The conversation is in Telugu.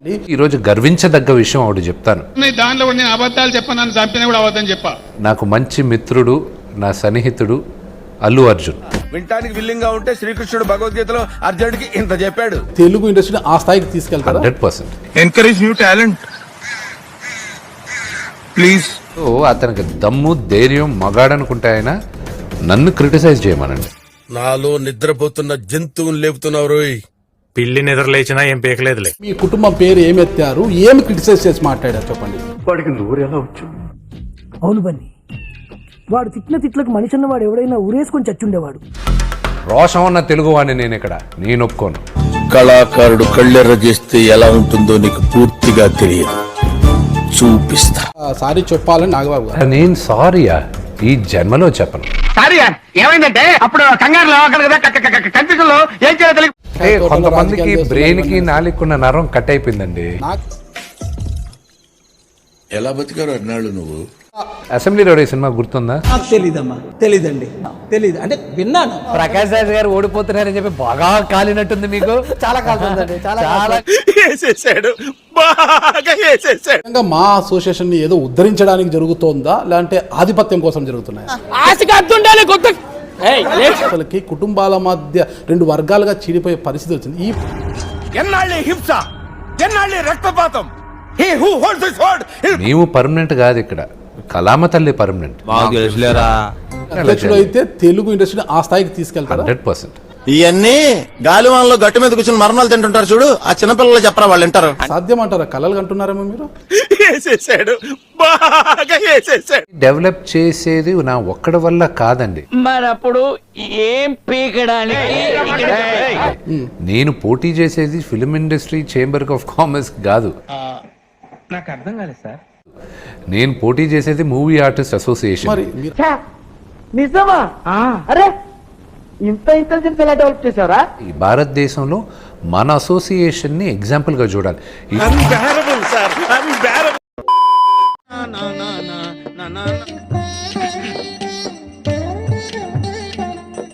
ఈ రోజు గర్వించదగ్గ విషయం ఒకటి చెప్తాను. దానిలో కూడా నేను అబద్ధాలు చెప్పాను, చంపినా కూడా అబద్ధం చెప్పా. నాకు మంచి మిత్రుడు, నా సన్నిహితుడు అల్లు అర్జున్. వింటానికి విల్లింగ్ గా ఉంటే శ్రీకృష్ణుడు భగవద్గీతలో అర్జునుడికి ఇంత చెప్పాడు. తెలుగు ఇండస్ట్రీని ఆ స్థాయికి తీసుకెళ్తారు. 100%. Encourage new talent please. So అతనికి దమ్ము, ధైర్యం, మగాడనుకుంటే ఆయన నన్ను క్రిటిసైజ్ చేయమనండి. నాలో నిద్రపోతున్న జంతువుని లేపుతున్నావు రోయ్. పిల్లి నిద్రలేచినా ఏం పీకలేదులే. మీ కుటుంబం పేరు ఏమి ఎత్తారు, ఏమి క్రిటిసైజ్ చేసి మాట్లాడారు చెప్పండి. వాడికి నూరు ఎలా వచ్చు? అవును బన్నీ, వాడు తిట్టిన తిట్లకు మనిషి అన్నవాడు ఎవడైనా ఊరేసుకొని చచ్చుండేవాడు. రోషం ఉన్న తెలుగు వాడిని నేను ఇక్కడ నేను ఒప్పుకోను. కళాకారుడు కళ్ళెర్ర చేస్తే ఎలా ఉంటుందో నీకు పూర్తిగా తెలియదు, చూపిస్తా. సారీ చెప్పాలని నాగబాబు గారు. నేను సారీయా ఈ జన్మలో చెప్పను. సారీ ఏమైందంటే అప్పుడు కంగారులో కన్ఫ్యూజన్ లో ఏం చేయాలో తెలియదు. కొంతమందికి బ్రెయిన్ కి నాలుగున్న నరం కట్ అయిపోయిందండి. ఎలా బతికారు అన్నాళ్ళు నువ్వు? అసెంబ్లీ రోడ్ సినిమా గుర్తుందా? తెలీదమ్మా, తెలీదండి, తెలీదు. అంటే విన్నాను. ప్రకాష్ రాజ్ గారు ఓడిపోతున్నారని చెప్పి బాగా కాలినట్టుంది మీకు. చాలా కాలుతుందండి, చాలా వేసేసాడు, బాగా వేసేసాడు. నిజంగా మా అసోసియేషన్ ని ఏదో ఉద్ధరించడానికి జరుగుతోందా, లేదంటే ఆధిపత్యం కోసం జరుగుతున్నాయా? అసలుకి కుటుంబాల మధ్య రెండు వర్గాలుగా చీడిపోయే పరిస్థితి వచ్చింది. ఈ ఎన్నాళ్ళి హింస, ఎన్నాళ్ళి రక్తపాతం. మేము పర్మనెంట్ కాదు ఇక్కడ, కలామ తల్లి పర్మనెంట్. అధ్యక్షుడు అయితే తెలుగు ఇండస్ట్రీని ఆ స్థాయికి తీసుకెళ్తారు. 100%. ఇవన్నీ గాలివాన్లో గట్టు మీద కూర్చొని మరణాలు తింటుంటారు చూడు, ఆ చిన్నపిల్లలు చెప్పరా వాళ్ళు వింటారు. సాధ్యం అంటారా? కలలు కంటున్నారేమో మీరు. వేసేసాడు, బాగా వేసేసాడు. డెవలప్ చేసేది నా ఒక్కడి వల్ల కాదండి. మరప్పుడు ఏం పీకడానికి నేను పోటీ చేసేది film industry chamber of commerce కాదు. నాకు అర్థం కాలేదు సార్. నేను పోటీ చేసేది మూవీ ఆర్టిస్ట్ అసోసియేషన్. మరి మీరు నిజమా? అరే ఇంత ఇంటెలిజెన్స్ ఎలా డెవలప్ చేశారా? ఈ భారతదేశంలో మన అసోసియేషన్ ని ఎగ్జాంపుల్ గా చూడాలి. Unbearable sir,